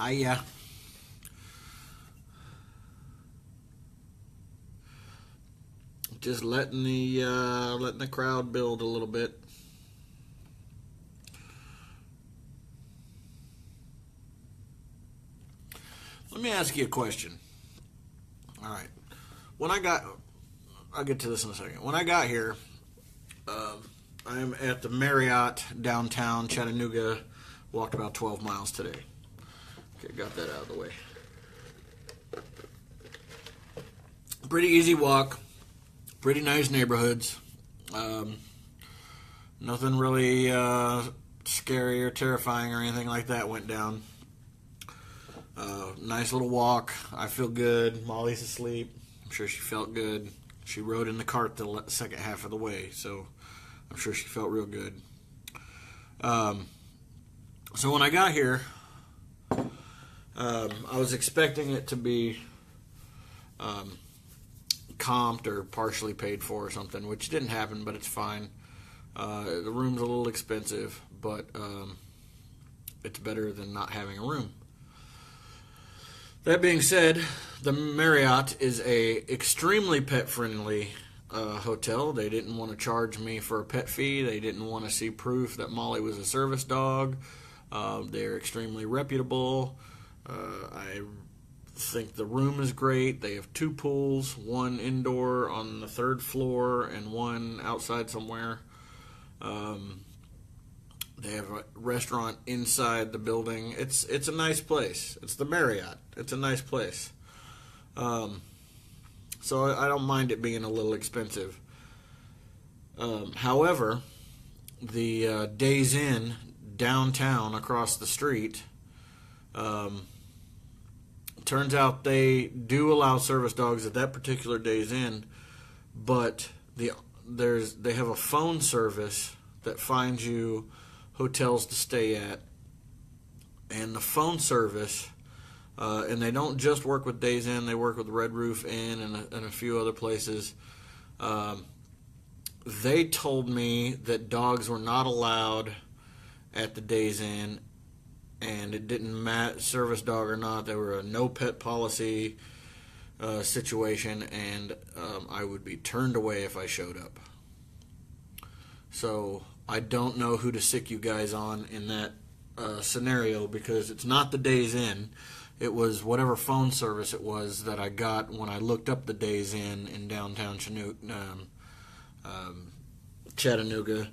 Hiya. Just letting the crowd build a little bit. Let me ask you a question. All right. I'll get to this in a second. When I got here, I'm at the Marriott downtown Chattanooga. Walked about 12 miles today. Okay, got that out of the way. Pretty easy walk. Pretty nice neighborhoods. Nothing really scary or terrifying or anything like that went down. Nice little walk. I feel good. Molly's asleep. I'm sure she felt good. She rode in the cart the second half of the way, so I'm sure she felt real good. So when I got here, I was expecting it to be comped or partially paid for or something, which didn't happen, but it's fine. The room's a little expensive, but it's better than not having a room. That being said, the Marriott is a extremely pet-friendly hotel. They didn't want to charge me for a pet fee. They didn't want to see proof that Molly was a service dog. They're extremely reputable. I think the room is great. They have 2 pools, one indoor on the 3rd floor and one outside somewhere. They have a restaurant inside the building. It's a nice place. It's the Marriott. It's a nice place. So I don't mind it being a little expensive. However, the Days Inn downtown across the street, turns out they do allow service dogs at that particular Days Inn, but they have a phone service that finds you hotels to stay at, and the phone service, and they don't just work with Days Inn, they work with Red Roof Inn and a few other places. They told me that dogs were not allowed at the Days Inn, and it didn't matter service dog or not. They were a no pet policy situation, and I would be turned away if I showed up. So I don't know who to sick you guys on in that scenario, because it's not the Days Inn. It was whatever phone service it was that I got when I looked up the Days Inn in downtown Chattanooga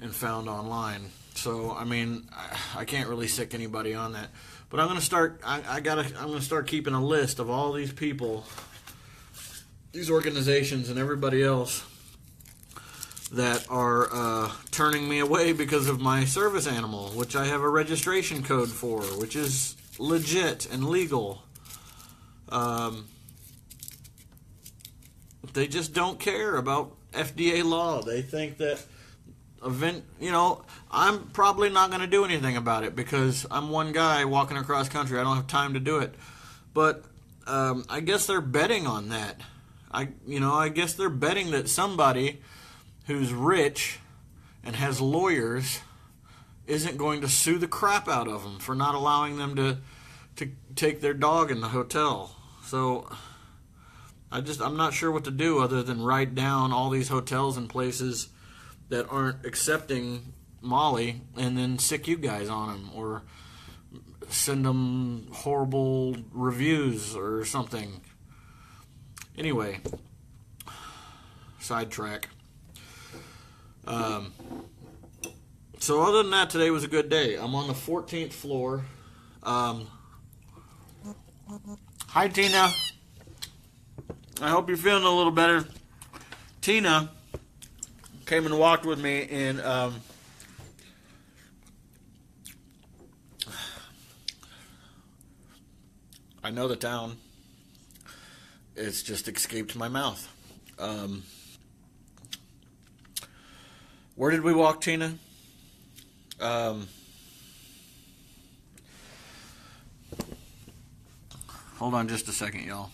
and found online. So I mean, I can't really sick anybody on that. But I'm gonna start. I'm gonna start keeping a list of all these people, these organizations, and everybody else that are turning me away because of my service animal, which I have a registration code for, which is legit and legal. They just don't care about FDA law. They think that I'm probably not going to do anything about it because I'm one guy walking across country. I don't have time to do it. But I guess they're betting on that. I guess they're betting that somebody who's rich and has lawyers isn't going to sue the crap out of them for not allowing them to take their dog in the hotel. So I'm not sure what to do other than write down all these hotels and places that aren't accepting Molly and then sick you guys on them or send them horrible reviews or something. Anyway, sidetrack. So other than that, today was a good day. I'm on the 14th floor. Hi, Tina. I hope you're feeling a little better. Tina came and walked with me in I know the town. It's just escaped my mouth. Where did we walk, Tina? Hold on just a second, y'all.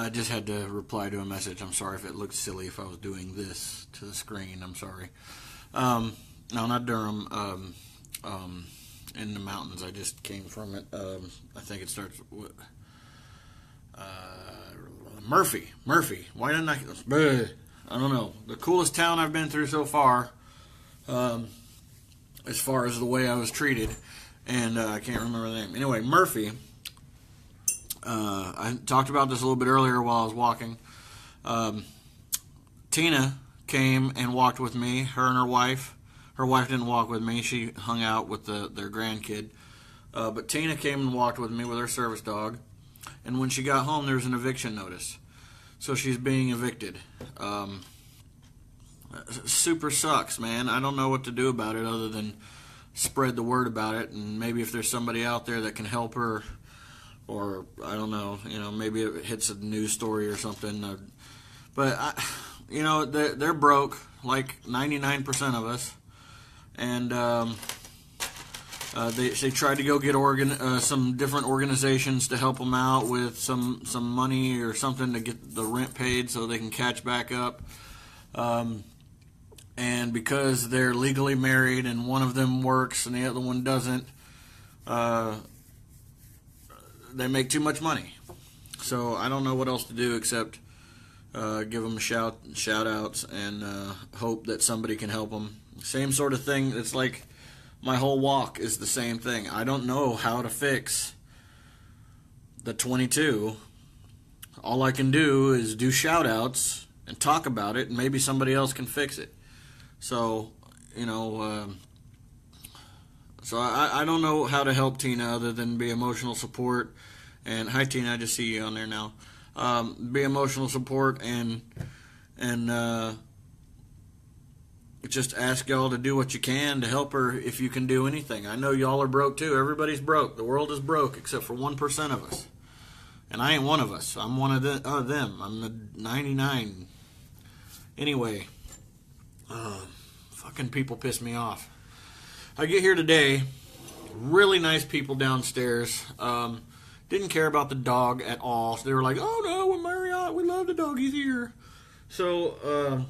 I just had to reply to a message. I'm sorry if it looked silly if I was doing this to the screen. I'm sorry. No, not Durham. In the mountains. I just came from it. I think it starts with Murphy. Why didn't I? I don't know. The coolest town I've been through so far, as far as the way I was treated, and I can't remember the name. Anyway, Murphy. I talked about this a little bit earlier while I was walking. Tina came and walked with me, her and her wife. Her wife didn't walk with me. She hung out with their grandkid. But Tina came and walked with me with her service dog. And when she got home, there was an eviction notice. So she's being evicted. Super sucks, man. I don't know what to do about it other than spread the word about it. And maybe if there's somebody out there that can help her, or I don't know, maybe it hits a news story or something. But they're broke, like 99% of us. And they tried to go get some different organizations to help them out with some money or something to get the rent paid so they can catch back up. And because they're legally married and one of them works and the other one doesn't, they make too much money. So I don't know what else to do except give them shout outs and hope that somebody can help them. Same sort of thing. It's like my whole walk is the same thing. I don't know how to fix the 22. All I can do is do shout outs and talk about it, and maybe somebody else can fix it. So, I don't know how to help Tina other than be emotional support. And hi, Tina, I just see you on there now. Be emotional support and just ask y'all to do what you can to help her if you can do anything. I know y'all are broke too. Everybody's broke. The world is broke except for 1% of us. And I ain't one of us. I'm one of them. I'm the 99. Anyway, fucking people piss me off. I get here today, really nice people downstairs. Didn't care about the dog at all. So they were like, oh no, we're Marriott. We love the dog. He's here. So,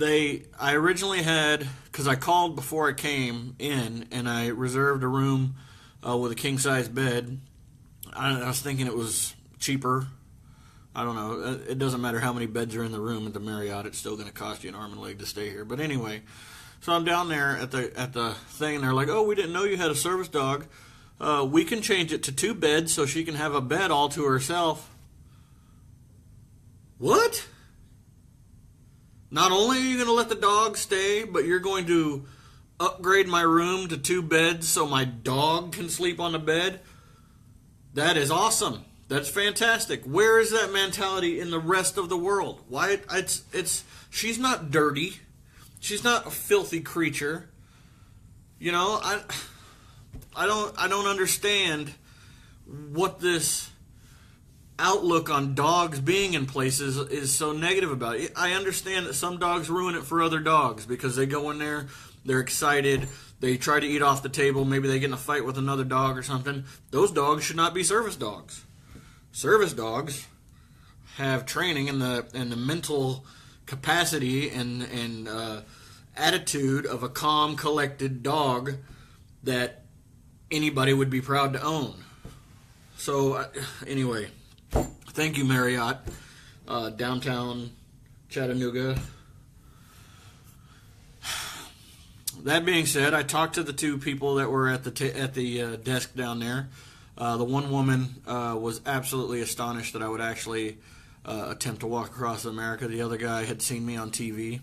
I originally had, because I called before I came in, and I reserved a room with a king-size bed. I was thinking it was cheaper. I don't know. It doesn't matter how many beds are in the room at the Marriott. It's still going to cost you an arm and a leg to stay here. But anyway, so I'm down there at the thing, and they're like, oh, we didn't know you had a service dog. We can change it to 2 beds so she can have a bed all to herself. What? Not only are you going to let the dog stay, but you're going to upgrade my room to 2 beds so my dog can sleep on the bed? That is awesome. That's fantastic. Where is that mentality in the rest of the world? Why? She's not dirty. She's not a filthy creature. I don't understand what this outlook on dogs being in places is so negative about it. I understand that some dogs ruin it for other dogs because they go in there, they're excited, they try to eat off the table, maybe they get in a fight with another dog or something. Those dogs should not be service dogs. Service dogs have training in the mental capacity and attitude of a calm, collected dog that anybody would be proud to own. So, anyway, thank you, Marriott, downtown Chattanooga. That being said, I talked to the 2 people that were at the desk down there. The one woman was absolutely astonished that I would actually attempt to walk across America. The other guy had seen me on TV.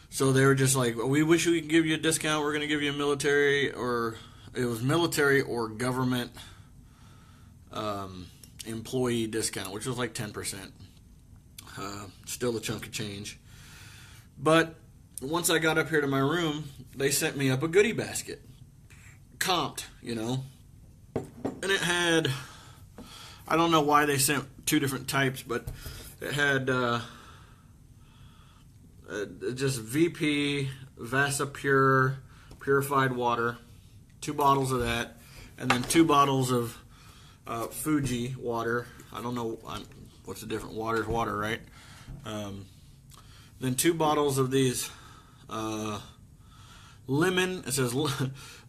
So they were just like, we wish we could give you a discount. We're going to give you a military or government employee discount, which was like 10%. Still a chunk of change. But once I got up here to my room, they sent me up a goodie basket. Comped, And it had, I don't know why they sent 2 different types, but it had just VP, Vasa Pure, purified water, 2 bottles of that, and then 2 bottles of Fuji water. I don't know what's the difference. Water's water, right? Then 2 bottles of these lemon. It says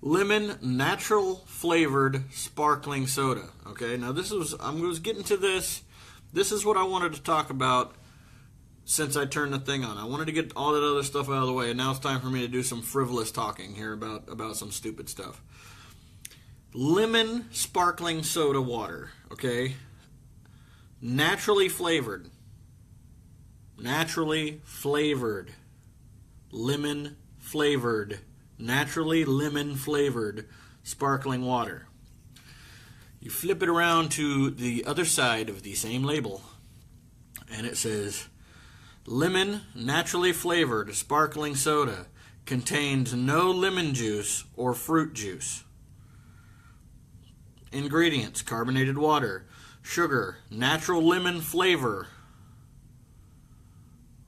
lemon natural flavored sparkling soda. Okay, now I was getting to this. This is what I wanted to talk about since I turned the thing on. I wanted to get all that other stuff out of the way, and now it's time for me to do some frivolous talking here about some stupid stuff. Lemon sparkling soda water, okay? Naturally flavored. Naturally flavored. Lemon flavored. Naturally lemon flavored sparkling water. You flip it around to the other side of the same label, and it says, lemon naturally flavored sparkling soda contains no lemon juice or fruit juice. Ingredients: carbonated water, sugar, natural lemon flavor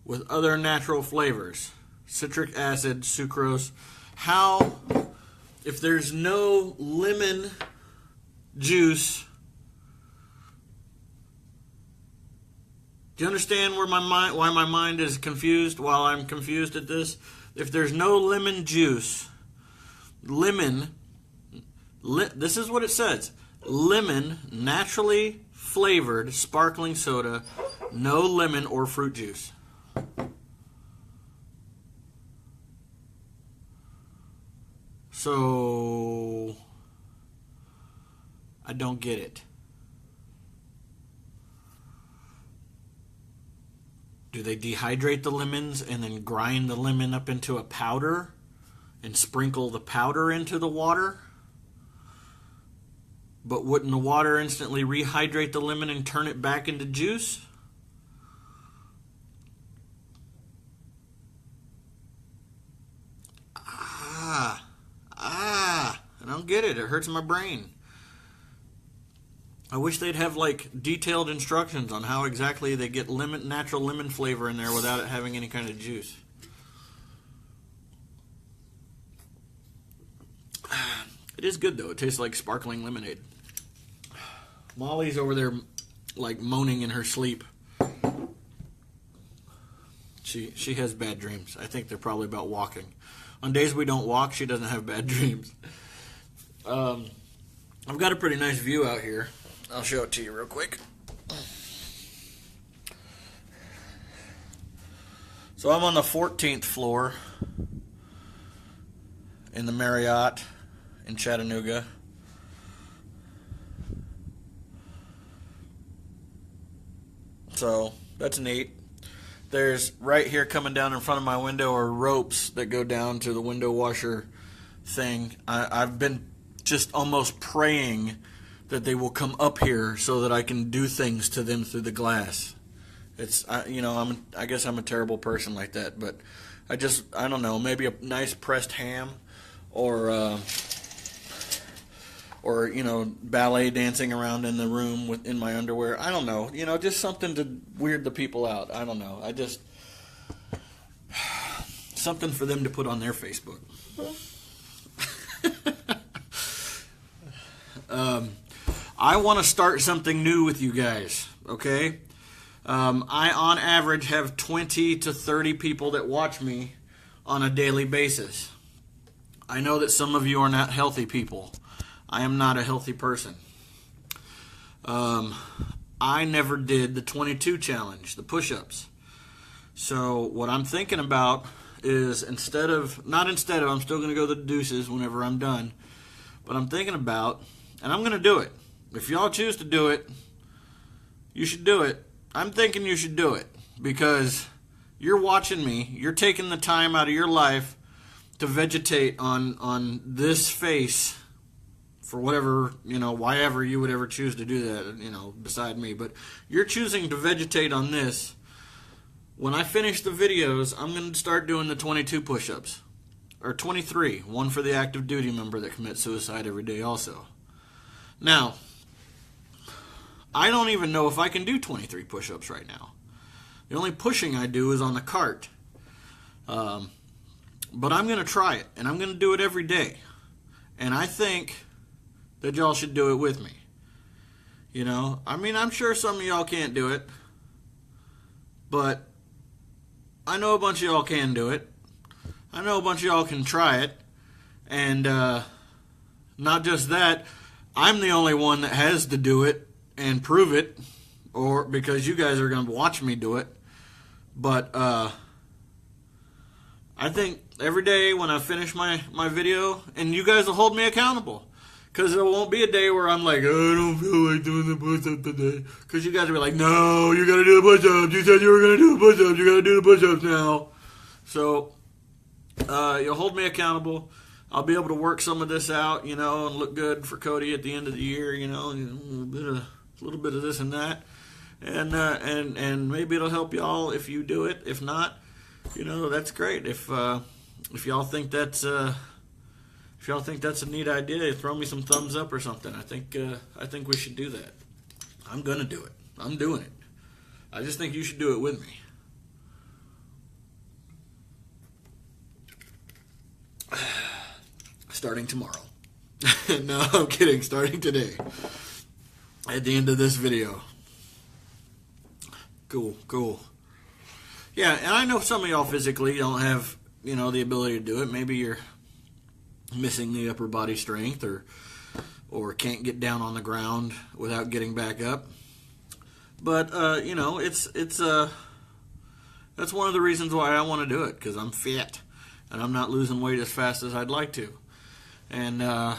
with other natural flavors, citric acid, sucrose. How, if there's no lemon juice, do you understand why my mind is confused while I'm confused at this? If there's no lemon juice, this is what it says. Lemon, naturally flavored sparkling soda, no lemon or fruit juice. So, I don't get it. Do they dehydrate the lemons and then grind the lemon up into a powder and sprinkle the powder into the water? But wouldn't the water instantly rehydrate the lemon and turn it back into juice? I don't get it. It hurts my brain. I wish they'd have like detailed instructions on how exactly they get natural lemon flavor in there without it having any kind of juice. It is good though. It tastes like sparkling lemonade. Molly's over there like moaning in her sleep. She has bad dreams. I think they're probably about walking. On days we don't walk, she doesn't have bad dreams. I've got a pretty nice view out here. I'll show it to you real quick. So I'm on the 14th floor in the Marriott in Chattanooga. So that's neat. There's right here coming down in front of my window are ropes that go down to the window washer thing. I've been just almost praying that they will come up here so that I can do things to them through the glass. I guess I'm a terrible person like that, but I don't know, maybe a nice pressed ham or ballet dancing around in the room in my underwear. I don't know, just something to weird the people out. I don't know. Something for them to put on their Facebook. I want to start something new with you guys, okay? I, on average, have 20 to 30 people that watch me on a daily basis. I know that some of you are not healthy people. I am not a healthy person. I never did the 22 challenge, the push-ups. So what I'm thinking about is I'm still going to go to the deuces whenever I'm done. But I'm thinking about, and I'm going to do it. If y'all choose to do it, you should do it. I'm thinking you should do it because you're watching me. You're taking the time out of your life to vegetate on this face for whatever, why ever you would ever choose to do that, beside me. But you're choosing to vegetate on this. When I finish the videos, I'm going to start doing the 22 push-ups. Or 23. One for the active duty member that commits suicide every day also. Now, I don't even know if I can do 23 push-ups right now. The only pushing I do is on the cart. But I'm going to try it, and I'm going to do it every day. And I think that y'all should do it with me. You know, I mean, I'm sure some of y'all can't do it, but I know a bunch of y'all can do it. I know a bunch of y'all can try it. And not just that, I'm the only one that has to do it and prove it, or because you guys are going to watch me do it. But I think every day when I finish my video, and you guys will hold me accountable. Because there won't be a day where I'm like, oh, I don't feel like doing the push-up today. Because you guys will be like, no, you got to do the push-ups. You said you were going to do the push-ups. You got to do the push-ups now. So you'll hold me accountable. I'll be able to work some of this out, you know, and look good for Cody at the end of the year, you know, a little bit of this and that. And maybe it'll help y'all if you do it. If not, you know, that's great. If y'all think that's if y'all think that's a neat idea, throw me some thumbs up or something. I think we should do that. I'm gonna do it. I'm doing it. I just think you should do it with me. Starting tomorrow. No, I'm kidding. Starting today. At the end of this video. Cool. Yeah, and I know some of y'all physically don't have, you know, the ability to do it. Maybe you're missing the upper body strength or can't get down on the ground without getting back up. But you know, it's that's one of the reasons why I want to do it, because I'm fat and I'm not losing weight as fast as I'd like to. And I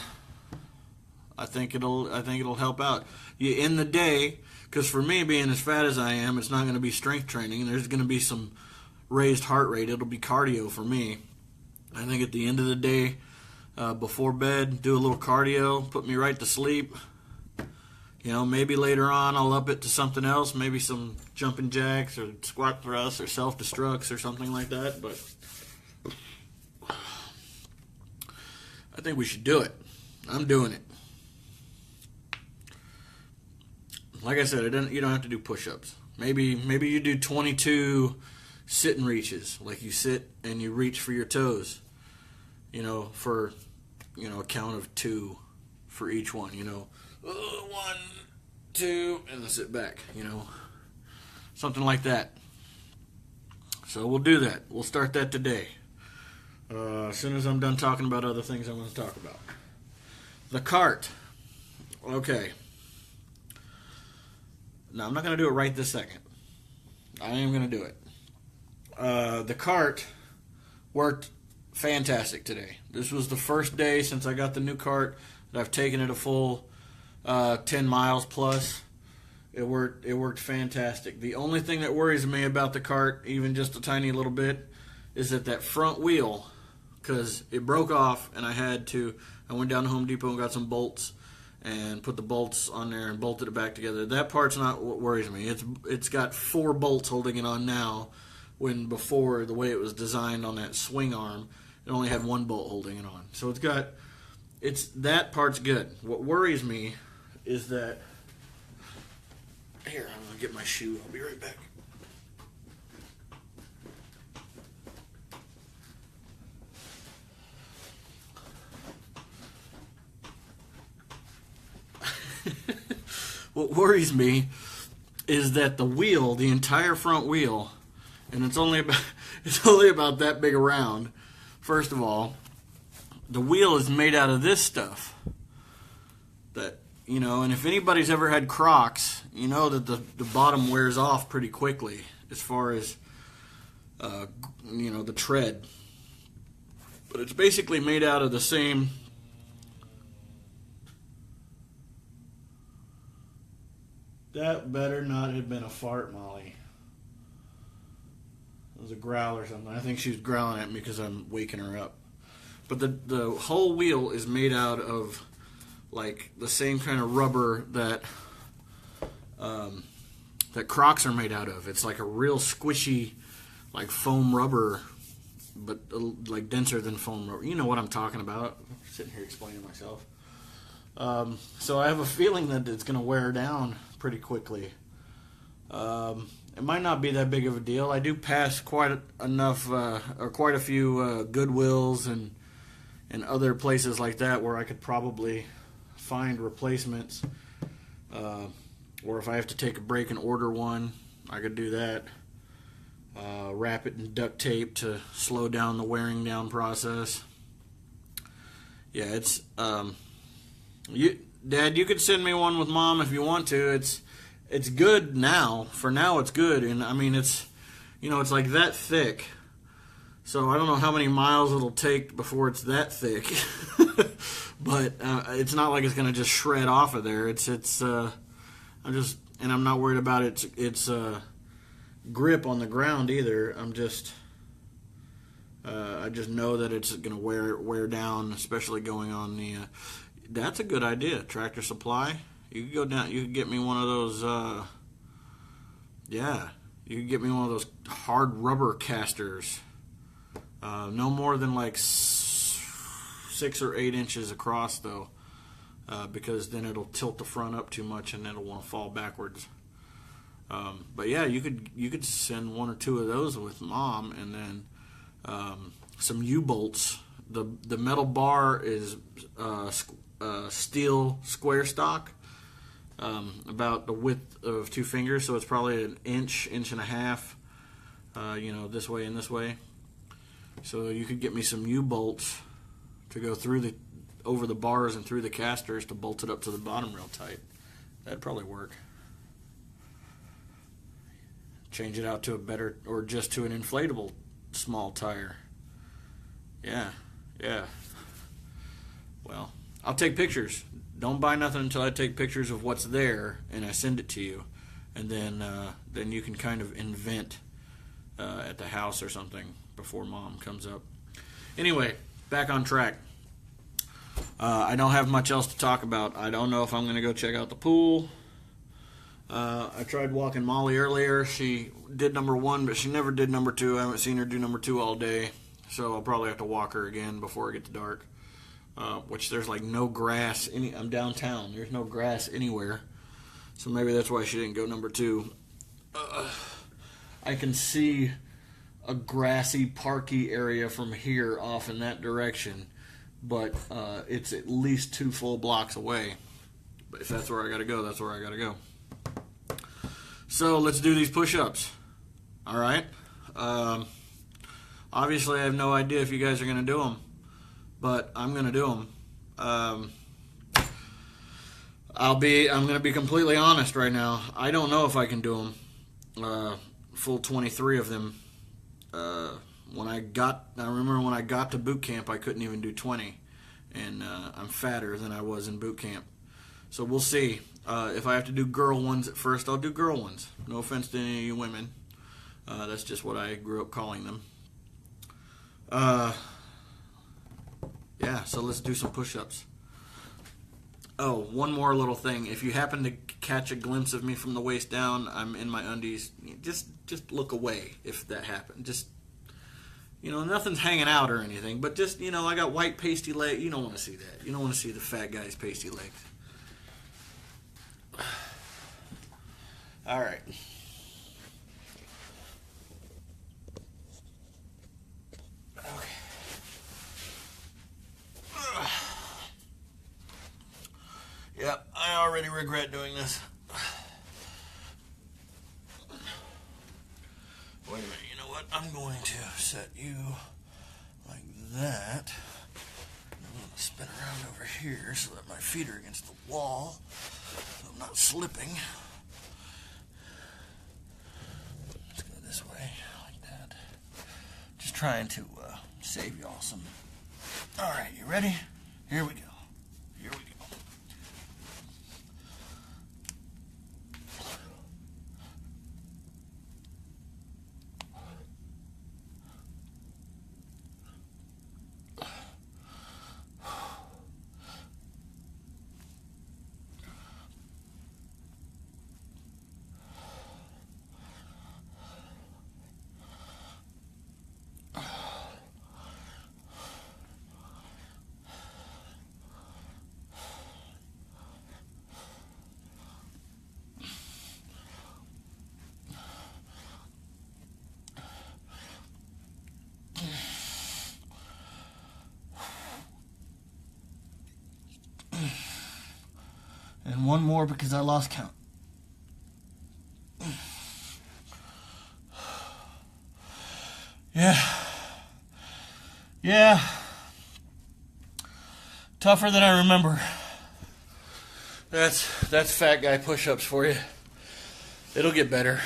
think it'll help out. You end the day, because for me, being as fat as I am, it's not going to be strength training. There's going to be some raised heart rate. It'll be cardio for me. I think at the end of the day, before bed, do a little cardio, put me right to sleep. You know, maybe later on I'll up it to something else, maybe some jumping jacks or squat thrusts or self-destructs or something like that. But I think we should do it. I'm doing it. Like I said, you don't have to do push-ups. Maybe you do 22 sit and reaches. Like you sit and you reach for your toes. You know, for, you know, a count of 2 for each one. You know, 1, 2, and then sit back. You know, something like that. So we'll do that. We'll start that today. As soon as I'm done talking about other things I want to talk about. The cart. Okay. Now, I'm not going to do it right this second. I am going to do it. The cart worked fantastic today. This was the first day since I got the new cart that I've taken it a full 10 miles plus. It worked fantastic. The only thing that worries me about the cart, even just a tiny little bit, is that front wheel, because it broke off and I went down to Home Depot and got some bolts and put the bolts on there and bolted it back together. That part's not what worries me. It's got 4 bolts holding it on now, when before, the way it was designed on that swing arm, it only had 1 bolt holding it on. So that part's good. What worries me is that, here, I'm going to get my shoe. I'll be right back. What worries me is that the wheel, the entire front wheel, and it's only about that big around. First of all, the wheel is made out of this stuff. That, you know, and if anybody's ever had Crocs, you know that the bottom wears off pretty quickly as far as you know, the tread. But it's basically made out of the same. That better not have been a fart, Molly. It was a growl or something. I think she was growling at me because I'm waking her up. But the whole wheel is made out of, like, the same kind of rubber that Crocs are made out of. It's like a real squishy, like, foam rubber, but like denser than foam rubber. You know what I'm talking about. I'm sitting here explaining myself. So I have a feeling that it's going to wear down pretty quickly. It might not be that big of a deal. I do pass quite a few Goodwills and other places like that where I could probably find replacements. Or if I have to take a break and order one, I could do that. Wrap it in duct tape to slow down the wearing down process. Yeah, it's Dad, you could send me one with Mom if you want to. It's good now. For now, it's good, and I mean it's it's like that thick. So I don't know how many miles it'll take before it's that thick, but it's not like it's gonna just shred off of there. I'm not worried about its grip on the ground either. I just know that it's gonna wear down, especially going on the. That's a good idea. Tractor Supply. You could go down. You could get me one of those. Yeah, you could get me one of those hard rubber casters. No more than like 6 or 8 inches across, though, because then it'll tilt the front up too much and it'll want to fall backwards. But yeah, you could send 1 or 2 of those with Mom, and then some U-bolts. The metal bar is steel square stock, about the width of 2 fingers, so it's probably an inch and a half. This way and this way. So you could get me some U-bolts to go over the bars and through the casters to bolt it up to the bottom real tight. That'd probably work. Change it out to a better, or just to an inflatable small tire. Yeah. Well, I'll take pictures. Don't buy nothing until I take pictures of what's there and I send it to you, and then you can kind of invent at the house or something before Mom comes up. Anyway, back on track. I don't have much else to talk about. I don't know if I'm going to go check out the pool. I tried walking Molly earlier. She did number 1, but she never did number 2. I haven't seen her do number 2 all day, so I'll probably have to walk her again before it gets dark. Which there's like no grass. I'm downtown. There's no grass anywhere, so maybe that's why she didn't go number 2. I can see a grassy, parky area from here off in that direction, but it's at least 2 full blocks away. But if that's where I gotta go, that's where I gotta go. So let's do these push-ups. All right. Obviously, I have no idea if you guys are gonna do them, but I'm gonna do them. I'm gonna be completely honest right now. I don't know if I can do them. Full 23 of them. I remember when I got to boot camp, I couldn't even do 20, and I'm fatter than I was in boot camp. So we'll see. If I have to do girl ones at first, I'll do girl ones. No offense to any of you women. That's just what I grew up calling them. Yeah, so let's do some push-ups. Oh, one more little thing. If you happen to catch a glimpse of me from the waist down, I'm in my undies. Just look away if that happened. Just, nothing's hanging out or anything, but just, I got white pasty legs. You don't want to see that. You don't want to see the fat guy's pasty legs. All right. Okay. Yep, I already regret doing this. Wait a minute, you know what? I'm going to set you like that. I'm going to spin around over here so that my feet are against the wall, so I'm not slipping. Let's go this way, like that. Just trying to save y'all some. All right, you ready? Here we go. Here we go. And one more because I lost count. Yeah. Yeah. Tougher than I remember. That's fat guy push-ups for you. It'll get better.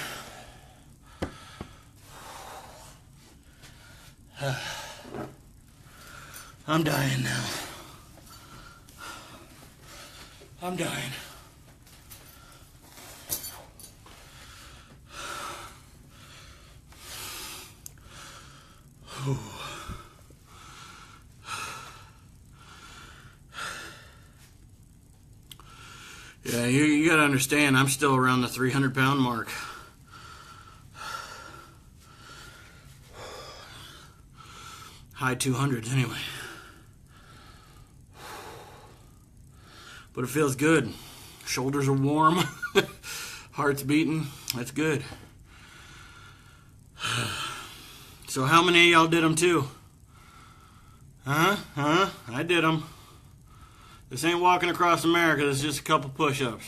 I'm dying now. I'm dying. Yeah, you gotta understand, I'm still around the 300-pound mark. High 200s anyway. But it feels good. Shoulders are warm. Heart's beating. That's good. So how many of y'all did them too? Huh? I did them. This ain't walking across America. This is just a couple push-ups.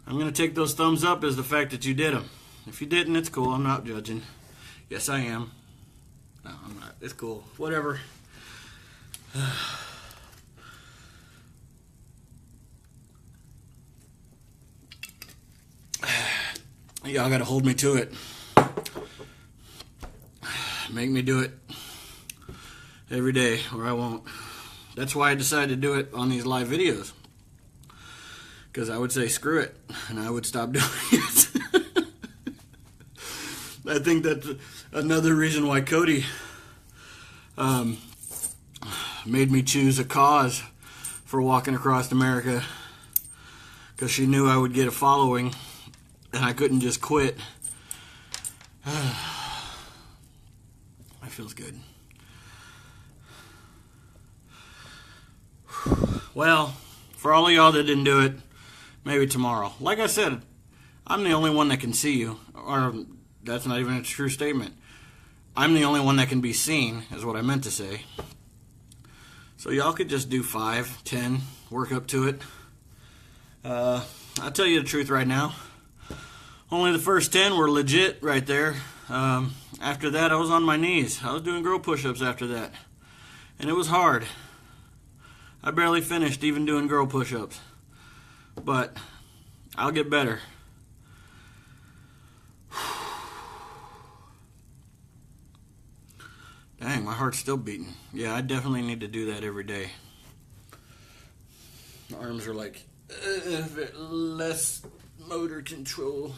I'm going to take those thumbs up as the fact that you did them. If you didn't, it's cool. I'm not judging. Yes, I am. No, I'm not. It's cool. Whatever. Y'all got to hold me to it. Make me do it every day or I won't. That's why I decided to do it on these live videos. Because I would say screw it and I would stop doing it. I think that's another reason why Cody made me choose a cause for walking across America. Because she knew I would get a following and I couldn't just quit. That feels good. Well, for all of y'all that didn't do it, maybe tomorrow. Like I said, I'm the only one that can see you. Or that's not even a true statement. I'm the only one that can be seen, is what I meant to say. So y'all could just do 5, 10, work up to it. I'll tell you the truth right now. Only the first 10 were legit right there. After that, I was on my knees. I was doing girl push-ups after that. And it was hard. I barely finished even doing girl push-ups. But I'll get better. Dang, my heart's still beating. Yeah, I definitely need to do that every day. My arms are like, less motor control.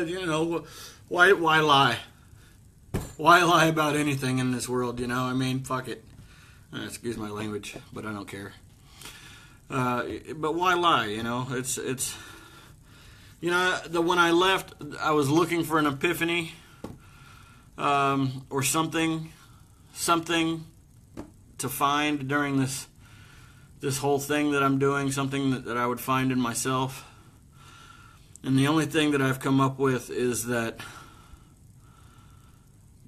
You know, why lie? Why lie about anything in this world, you know? I mean, fuck it. Excuse my language, but I don't care. But why lie, you know? It's you know, when I left, I was looking for an epiphany or something to find during this whole thing that I'm doing, something that I would find in myself. And the only thing that I've come up with is that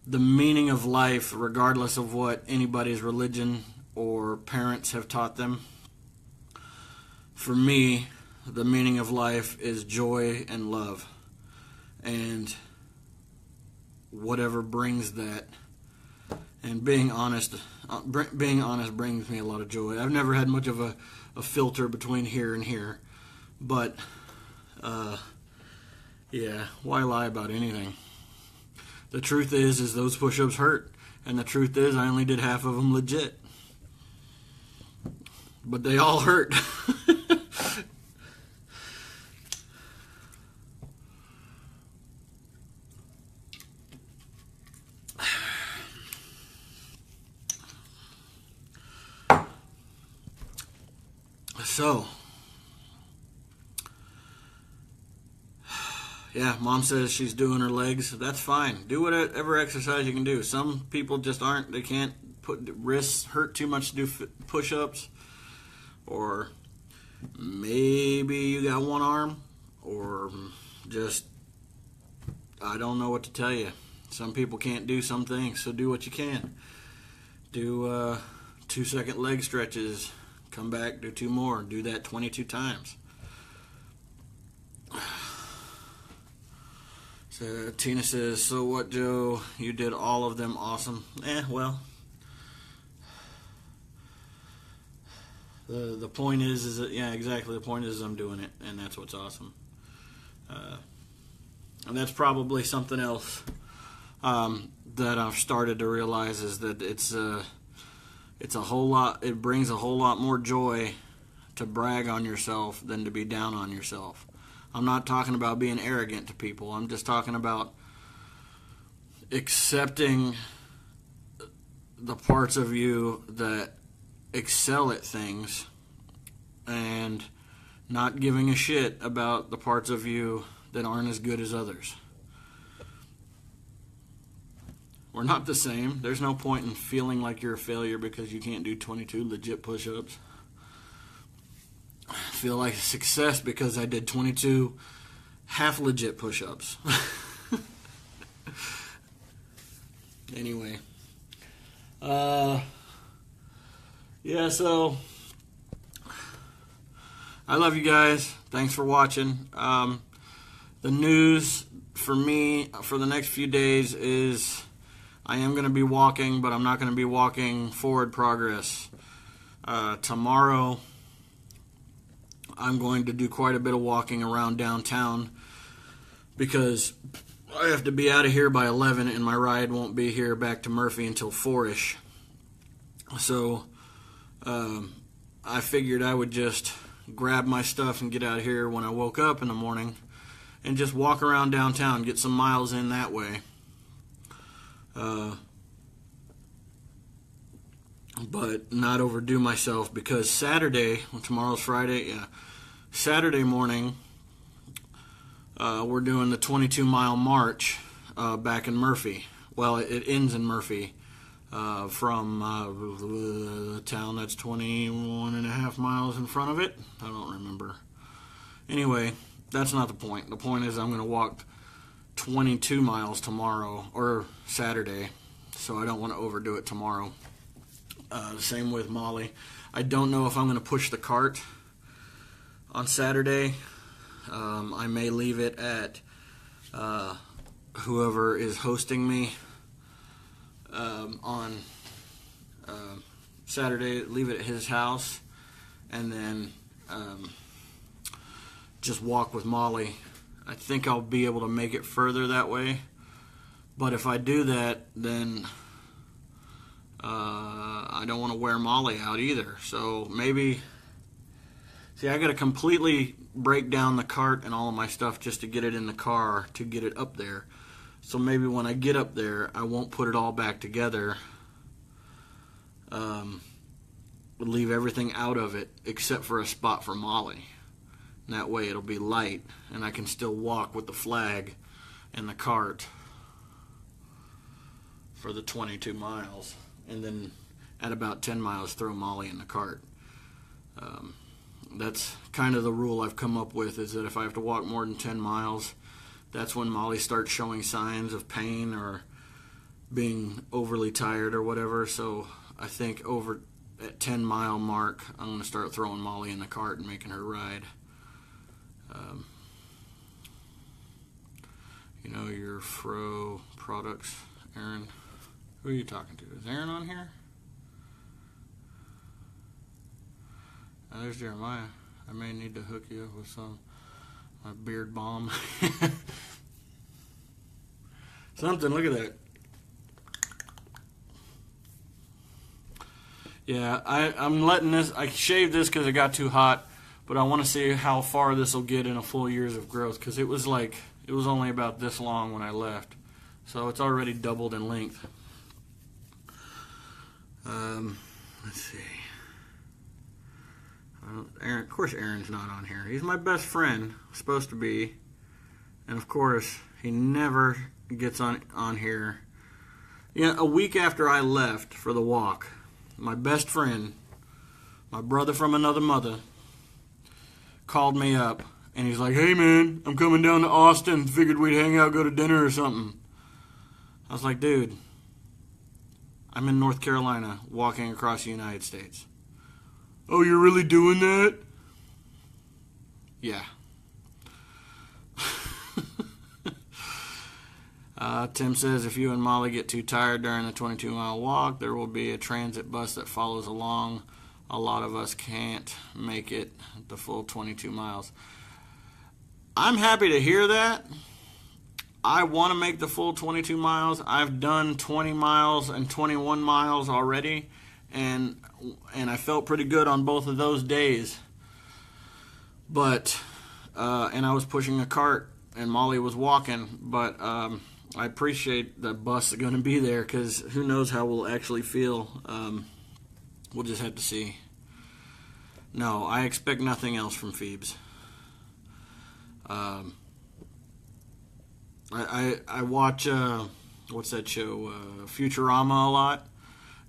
the meaning of life, regardless of what anybody's religion or parents have taught them, for me, the meaning of life is joy and love. And whatever brings that. And being honest brings me a lot of joy. I've never had much of a filter between here and here. But, yeah, why lie about anything? The truth is those push-ups hurt. And the truth is I only did half of them legit. But they all hurt. So, yeah, Mom says she's doing her legs. That's fine. Do whatever exercise you can do. Some people just aren't. They can't put wrists hurt too much to do push-ups. Or maybe you got one arm. Or just, I don't know what to tell you. Some people can't do some things, so do what you can. Do 2-second leg stretches. Come back, do 2 more, do that 22 times. So Tina says, so what, Joe? You did all of them awesome. Well, the point is that, yeah, exactly. The point is I'm doing it, and that's what's awesome. And that's probably something else that I've started to realize is that it's a whole lot. It brings a whole lot more joy to brag on yourself than to be down on yourself. I'm not talking about being arrogant to people. I'm just talking about accepting the parts of you that excel at things and not giving a shit about the parts of you that aren't as good as others. We're not the same. There's no point in feeling like you're a failure because you can't do 22 legit push-ups. I feel like a success because I did 22 half legit push-ups. Anyway. Yeah, so I love you guys. Thanks for watching. The news for me for the next few days is I am going to be walking, but I'm not going to be walking forward progress. Tomorrow I'm going to do quite a bit of walking around downtown because I have to be out of here by 11 and my ride won't be here back to Murphy until 4-ish. So I figured I would just grab my stuff and get out of here when I woke up in the morning and just walk around downtown, get some miles in that way. But not overdo myself because Saturday, well, tomorrow's Friday, yeah, Saturday morning, we're doing the 22-mile march back in Murphy. Well, it ends in Murphy from the town that's 21 and a half miles in front of it. I don't remember. Anyway, that's not the point. The point is I'm going to walk 22 miles tomorrow, or Saturday, so I don't want to overdo it tomorrow. Same with Molly. I don't know if I'm going to push the cart on Saturday. I may leave it at whoever is hosting me on Saturday. Leave it at his house, and then just walk with Molly. I think I'll be able to make it further that way. But if I do that, then I don't want to wear Molly out either. So maybe, see, I got to completely break down the cart and all of my stuff just to get it in the car to get it up there. So maybe when I get up there, I won't put it all back together. Leave everything out of it except for a spot for Molly. And that way it'll be light and I can still walk with the flag and the cart for the 22 miles. And then at about 10 miles, throw Molly in the cart. That's kind of the rule I've come up with, is that if I have to walk more than 10 miles, that's when Molly starts showing signs of pain or being overly tired or whatever. So I think over at 10-mile mark, I'm going to start throwing Molly in the cart and making her ride. You know your Fro products, Aaron. Who are you talking to? Is Aaron on here? Oh, there's Jeremiah. I may need to hook you up with some my beard balm. Something. Look at that. Yeah, I'm letting this. I shaved this because it got too hot, but I want to see how far this will get in a full years of growth, because it was only about this long when I left, so it's already doubled in length. Let's see. Aaron, of course Aaron's not on here. He's my best friend, supposed to be, and of course he never gets on here. Yeah, a week after I left for the walk, my best friend, my brother from another mother, called me up, and he's like, "Hey man, I'm coming down to Austin. Figured we'd hang out, go to dinner or something." I was like, "Dude, I'm in North Carolina walking across the United States. Oh, you're really doing that? Yeah. Tim says, if you and Molly get too tired during the 22-mile walk, there will be a transit bus that follows along. A lot of us can't make it the full 22 miles. I'm happy to hear that. I want to make the full 22 miles. I've done 20 miles and 21 miles already, and I felt pretty good on both of those days. But, and I was pushing a cart, and Molly was walking, but I appreciate the bus is going to be there, because who knows how we'll actually feel. We'll just have to see. No, I expect nothing else from Phoebes. I watch, what's that show, Futurama a lot,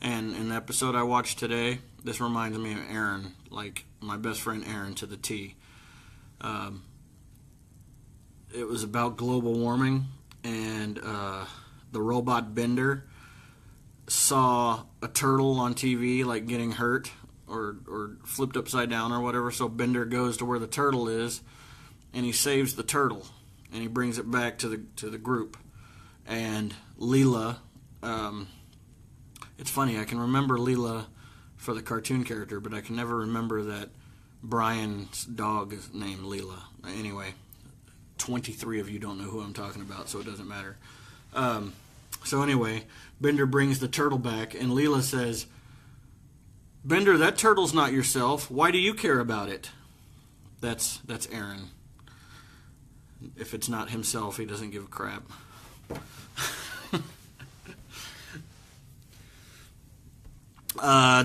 and in the episode I watched today, this reminds me of Aaron, like my best friend Aaron to the T. It was about global warming, and the robot Bender saw a turtle on TV, like getting hurt or flipped upside down or whatever, so Bender goes to where the turtle is, and he saves the turtle. And he brings it back to the group. And Leela, it's funny, I can remember Leela for the cartoon character, but I can never remember that Brian's dog is named Leela. Anyway, 23 of you don't know who I'm talking about, so it doesn't matter. So anyway, Bender brings the turtle back, and Leela says, Bender, that turtle's not yourself. Why do you care about it? That's Aaron. If it's not himself, he doesn't give a crap.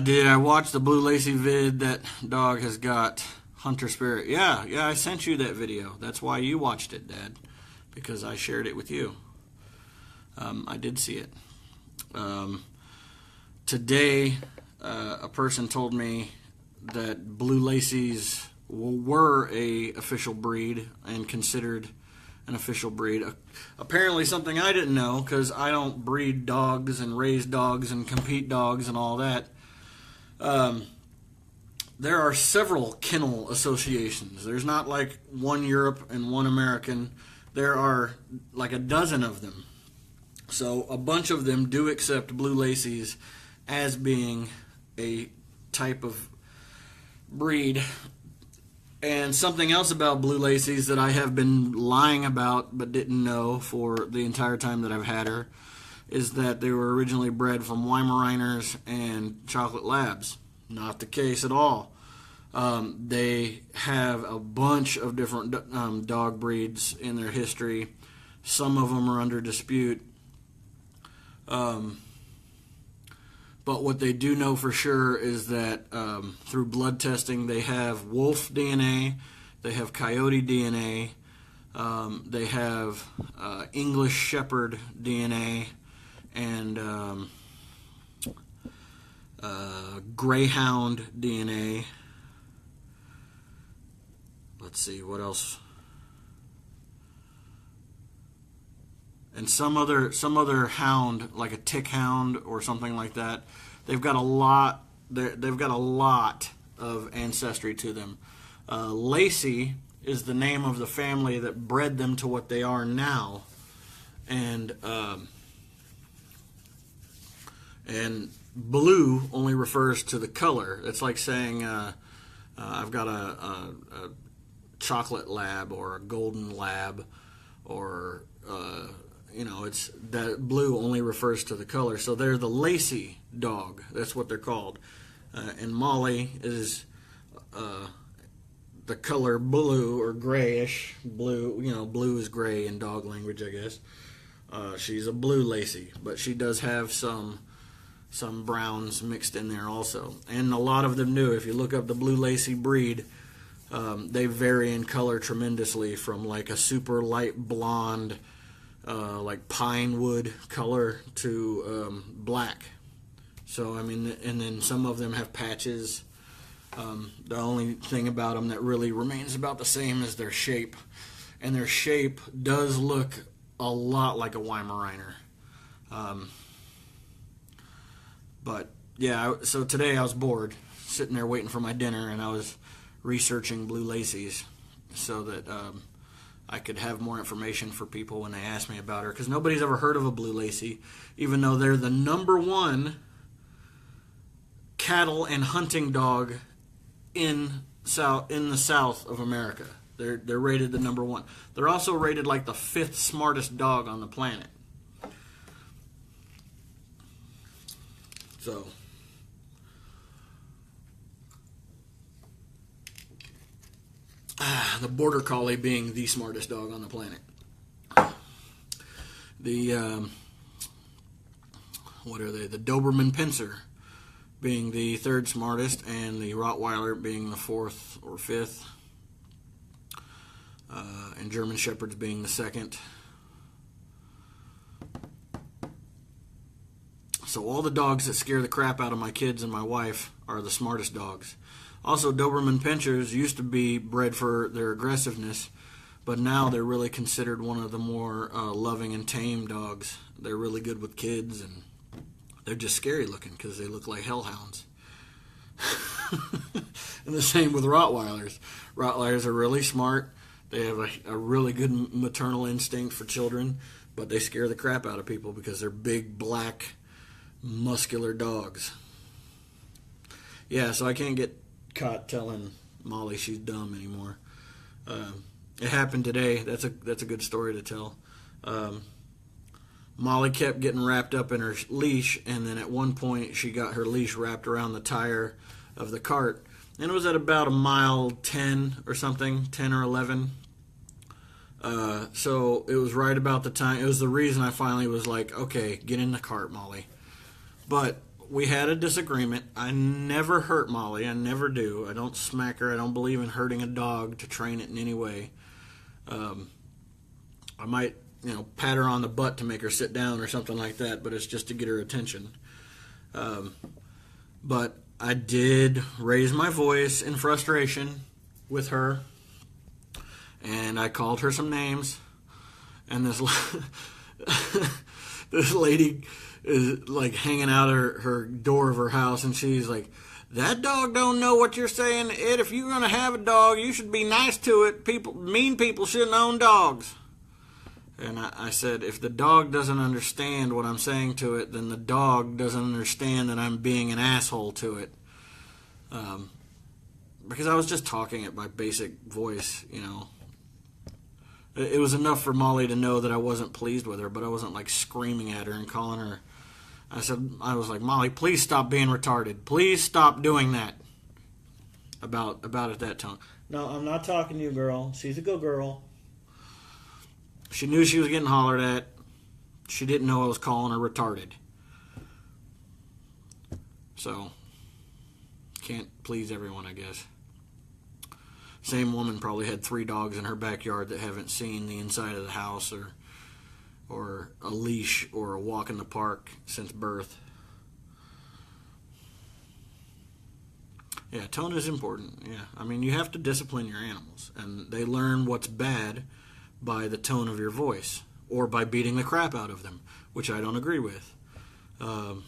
Did I watch the Blue Lacy vid that dog has got Hunter Spirit? Yeah, I sent you that video. That's why you watched it, Dad, because I shared it with you. I did see it. Today, a person told me that Blue Lacy's were a official breed and considered an official breed. Apparently something I didn't know, because I don't breed dogs and raise dogs and compete dogs and all that. There are several kennel associations. There's not like one Europe and one American. There are like a dozen of them. So a bunch of them do accept Blue Lacy's as being a type of breed. And something else about Blue Lacy's that I have been lying about but didn't know for the entire time that I've had her is that they were originally bred from Weimaraners and Chocolate Labs. Not the case at all. They have a bunch of different dog breeds in their history. Some of them are under dispute. But what they do know for sure is that through blood testing, they have wolf DNA, they have coyote DNA, they have English Shepherd DNA, and Greyhound DNA. Let's see, what else? And some other hound, like a tick hound or something like that. They've got a lot. They've got a lot of ancestry to them. Lacy is the name of the family that bred them to what they are now, and blue only refers to the color. It's like saying I've got a chocolate lab or a golden lab, or it's that blue only refers to the color. So they're the Lacy dog. That's what they're called. And Molly is the color blue or grayish blue. Blue is gray in dog language, I guess. She's a blue Lacy, but she does have some browns mixed in there also. And a lot of them do. If you look up the Blue Lacy breed, they vary in color tremendously, from like a super light blonde, like pine wood color, to black. So, and then some of them have patches. The only thing about them that really remains about the same is their shape. And their shape does look a lot like a Weimaraner. But, yeah, so today I was bored. sitting there waiting for my dinner, and I was researching blue lacies so that I could have more information for people when they ask me about her, because nobody's ever heard of a blue lacy, even though they're the number one cattle and hunting dog in the South of America. They're rated the number one. They're also rated like the 5th smartest dog on the planet. So the Border Collie being the smartest dog on the planet. The what are they? The Doberman Pinscher being the 3rd smartest, and the Rottweiler being the 4th or 5th, and German Shepherds being the 2nd. So all the dogs that scare the crap out of my kids and my wife are the smartest dogs. Also, Doberman Pinschers used to be bred for their aggressiveness, but now they're really considered one of the more loving and tame dogs. They're really good with kids, and they're just scary looking because they look like hellhounds. And the same with Rottweilers. Rottweilers are really smart. They have a really good maternal instinct for children, but they scare the crap out of people because they're big, black, muscular dogs. Yeah, so I can't get caught telling Molly she's dumb anymore. It happened today. That's a good story to tell. Molly kept getting wrapped up in her leash, and then at one point she got her leash wrapped around the tire of the cart, and it was at about a mile 10 or something, 10 or 11. So it was right about the time. It was the reason I finally was like, okay, get in the cart, Molly. But we had a disagreement. I never hurt Molly. I never do. I don't smack her. I don't believe in hurting a dog to train it in any way. I might, pat her on the butt to make her sit down or something like that, but it's just to get her attention. But I did raise my voice in frustration with her, and I called her some names, and this lady is like hanging out her door of her house, and she's like, "That dog don't know what you're saying, Ed. If you're gonna have a dog, you should be nice to it. Mean people shouldn't own dogs." And I said, if the dog doesn't understand what I'm saying to it, then the dog doesn't understand that I'm being an asshole to it. Because I was just talking at my basic voice, It was enough for Molly to know that I wasn't pleased with her, but I wasn't like screaming at her and calling her. I was like, Molly, please stop being retarded. Please stop doing that. About at that tone. No, I'm not talking to you, girl. She's a good girl. She knew she was getting hollered at. She didn't know I was calling her retarded. So, can't please everyone, I guess. Same woman probably had 3 dogs in her backyard that haven't seen the inside of the house or a leash or a walk in the park since birth. Yeah, tone is important. Yeah, I mean, you have to discipline your animals, and they learn what's bad by the tone of your voice or by beating the crap out of them, which I don't agree with. The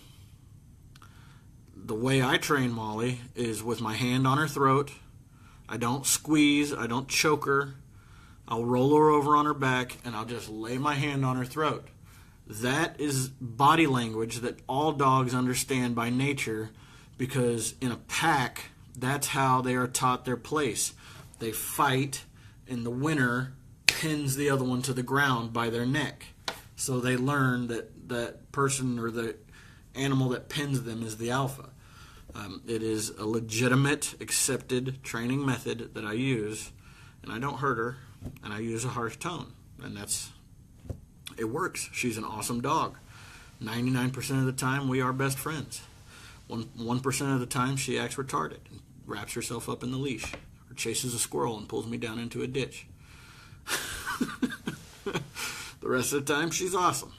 way I train Molly is with my hand on her throat. I don't squeeze. I don't choke her. I'll roll her over on her back, and I'll just lay my hand on her throat. That is body language that all dogs understand by nature, because in a pack, that's how they are taught their place. They fight, and the winner pins the other one to the ground by their neck. So they learn that that person or the animal that pins them is the alpha. It is a legitimate, accepted training method that I use, and I don't hurt her, and I use a harsh tone, and it works. She's an awesome dog. 99% of the time, we are best friends. 1% of the time, she acts retarded and wraps herself up in the leash, or chases a squirrel and pulls me down into a ditch. The rest of the time, she's awesome.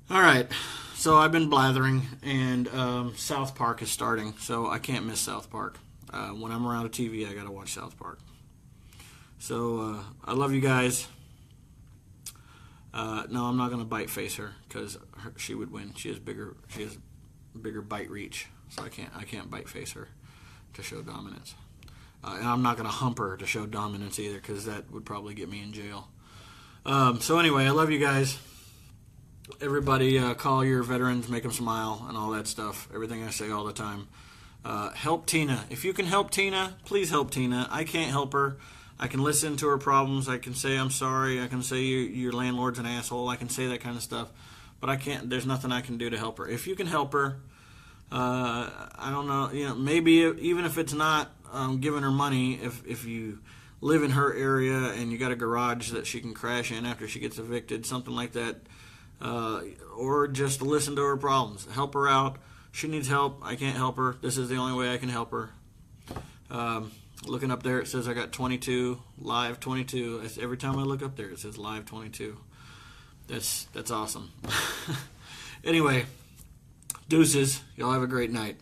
All right. So I've been blathering, and South Park is starting, so I can't miss South Park. When I'm around a TV, I got to watch South Park. So I love you guys. No, I'm not going to bite face her because she would win. She has bigger bite reach, so I can't bite face her to show dominance. And I'm not going to hump her to show dominance either, because that would probably get me in jail. So anyway, I love you guys. Everybody call your veterans, make them smile, and all that stuff. Everything I say all the time. Help Tina. If you can help Tina, please help Tina. I can't help her. I can listen to her problems. I can say I'm sorry. I can say your landlord's an asshole. I can say that kind of stuff. But I can't. There's nothing I can do to help her. If you can help her, I don't know. Maybe even if it's not giving her money, if you live in her area and you got a garage that she can crash in after she gets evicted, something like that, or just listen to her problems, help her out. She needs help. I can't help her. This is the only way I can help her. Looking up there, it says I got 22, live 22. Every time I look up there, it says live 22. That's awesome. Anyway, deuces. Y'all have a great night.